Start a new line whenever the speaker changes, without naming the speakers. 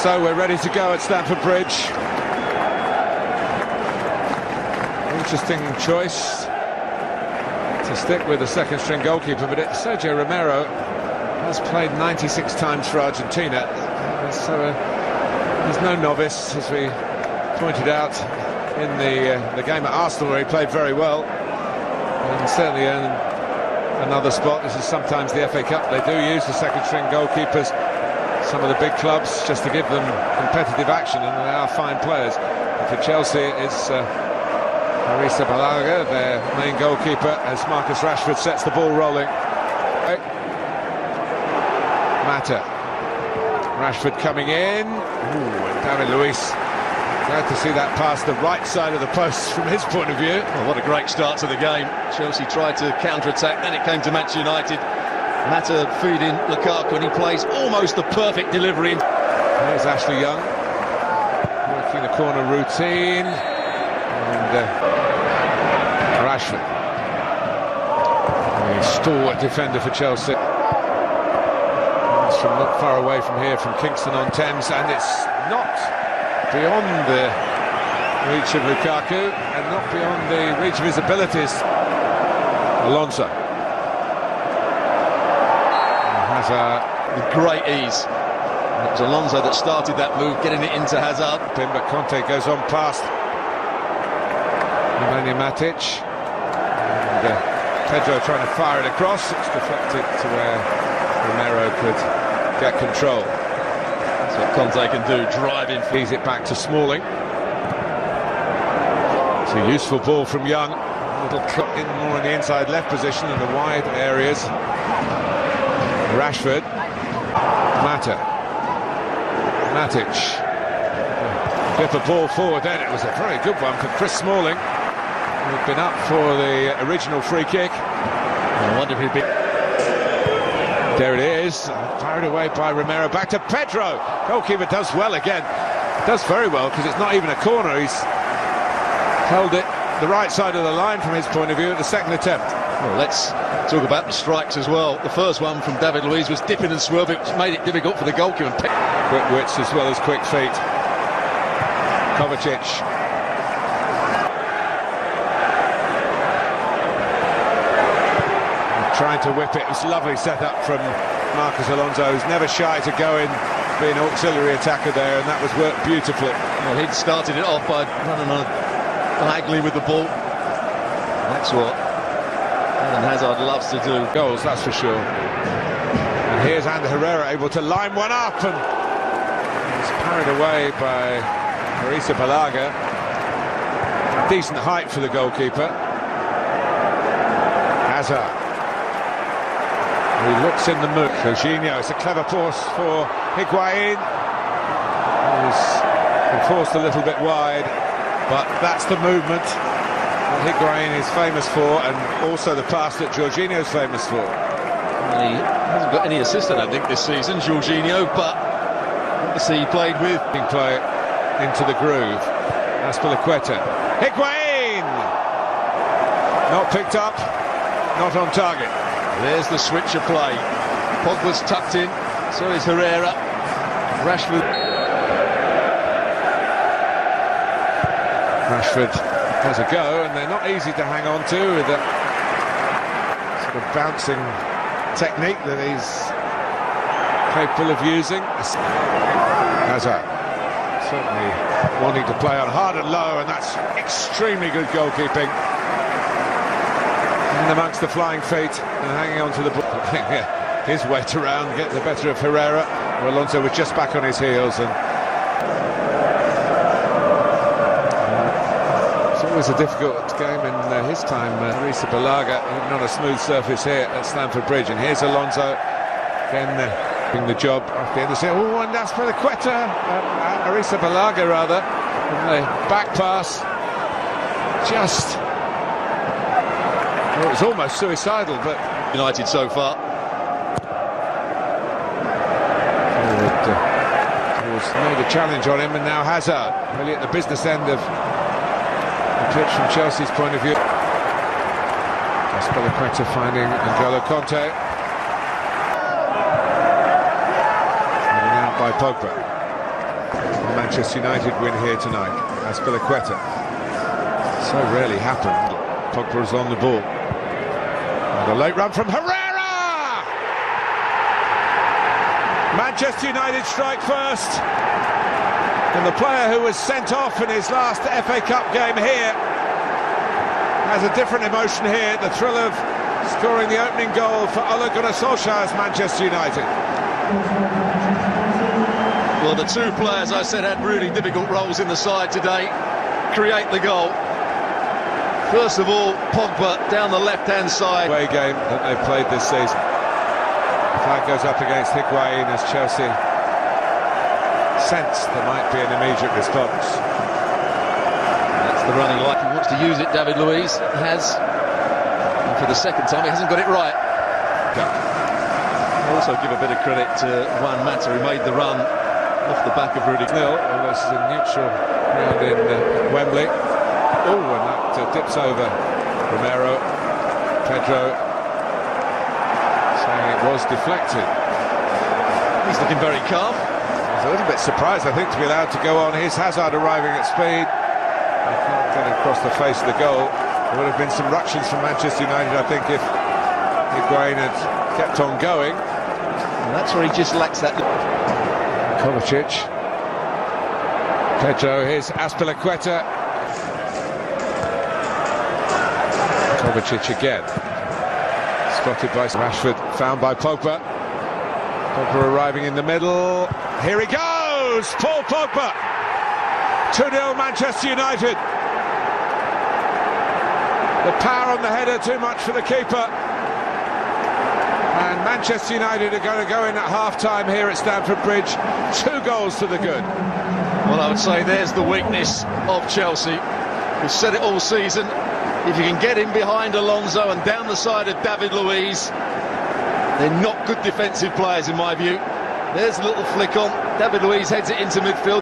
So we're ready to go at Stamford Bridge. Interesting choice to stick with the second string goalkeeper, but Sergio Romero has played 96 times for Argentina, so he's no novice, as we pointed out in the game at Arsenal, where he played very well and certainly earned another spot. This is sometimes the FA Cup, they do use the second string goalkeepers, some of the big clubs, just to give them competitive action, and they are fine players. And for Chelsea, it's Balaga, their main goalkeeper, as Marcus Rashford sets the ball rolling. Mata. Rashford coming in. Ooh, and David Luiz. Glad to see that pass the right side of the post from his point of view.
Well, what a great start to the game. Chelsea tried to counter-attack, then it came to Manchester United. Mata feeding Lukaku, and he plays almost the perfect delivery.
There's Ashley Young working the corner routine, and Rashford, a stalwart defender for Chelsea. It's from not far away from here, from Kingston-on-Thames, and it's not beyond the reach of Lukaku and not beyond the reach of his abilities. Alonso. Hazard
with great ease. And it was Alonso that started that move, getting it into Hazard.
But Conte goes on past Nemanja Matic. And Pedro trying to fire it across. It's deflected to where Romero could get control.
That's what Conte can do, driving.
Feeds it back to Smalling. It's a useful ball from Young. A little cut in more in the inside left position in the wide areas. Rashford, Mata, Matic, flip a ball forward, then it was a very good one for Chris Smalling, who had been up for the original free kick.
I wonder if he'd be...
There it is, fired away by Romero, back to Pedro. Goalkeeper does well again, does very well, because it's not even a corner. He's held it the right side of the line from his point of view at the second attempt.
Well, let's talk about the strikes as well. The first one from David Luiz was dipping and swerving, which made it difficult for the goalkeeper.
Quick wits as well as quick feet. Kovacic. Trying to whip it. It was a lovely setup from Marcos Alonso, who's never shy to go in, be an auxiliary attacker there, and that was worked beautifully.
Well, he'd started it off by running on diagonally with the ball. That's what and Hazard loves to do.
Goals, that's for sure. And here's Ander Herrera able to line one up, and he's parried away by Marisa Balaga. Decent height for the goalkeeper. Hazard. He looks in the mood. Jorginho, it's a clever pass for Higuain. He's been forced a little bit wide, but that's the movement that Higuain is famous for, and also the pass that Jorginho's famous for.
Well, he hasn't got any assist, I don't think, this season, Jorginho, but obviously he played with...
Play into the groove. Azpilicueta. Higuain! Not picked up, not on target.
There's the switch of play. Pogba's tucked in, so is Herrera. Rashford
has a go, and they're not easy to hang on to with that sort of bouncing technique that he's capable of using. Hazard certainly wanting to play on hard and low, and that's extremely good goalkeeping. In amongst the flying feet and hanging on to the ball. His weight around, getting the better of Herrera. Alonso was just back on his heels, and it's always a difficult game in his time. Marisa Balaga, even on a smooth surface here at Stamford Bridge, and here's Alonso again doing the job off the end of the oh, and that's for the Quetta, Arisa Balaga rather, from the back pass. Just, well, it was almost suicidal, but
United so far.
Made a challenge on him, and now Hazard, really at the business end of the pitch from Chelsea's point of view. Quetta finding N'Golo Kanté. Heading out by Pogba. Manchester United win here tonight. Quetta. So rarely happened. Pogba is on the ball. And a late run from Herrera! Manchester United strike first. And the player who was sent off in his last FA Cup game here has a different emotion here. The thrill of scoring the opening goal for Ole Gunnar Solskjaer's Manchester United.
Well, the two players I said had really difficult roles in the side today. Create the goal. First of all, Pogba down the left-hand side.
Away game that they've played this season. The flag goes up against Higuain as Chelsea sense there might be an immediate response.
That's the running like he wants to use it. David Luiz has, and for the second time he hasn't got it right. I'll also give a bit of credit to Juan Mata, who made the run off the back of Rudy.
Well, this is a neutral ground in Wembley. Oh, and that dips over Romero. Pedro saying it was deflected.
He's looking very calm.
He's a little bit surprised, I think, to be allowed to go on. Here's Hazard arriving at speed. He can't get across the face of the goal. There would have been some ructions from Manchester United, I think, if Higuain had kept on going.
And that's where he just lacks that.
Kovacic. Pedro, here's Quetta. Kovacic again. Spotted by Rashford, found by Pogba. Pogba arriving in the middle. Here he goes! Paul Pogba! 2-0 Manchester United. The power on the header, too much for the keeper. And Manchester United are going to go in at half-time here at Stamford Bridge. 2 goals to the good.
Well, I would say there's the weakness of Chelsea. We've said it all season. If you can get in behind Alonso and down the side of David Luiz, they're not good defensive players in my view. There's a little flick on. David Luiz heads it into midfield.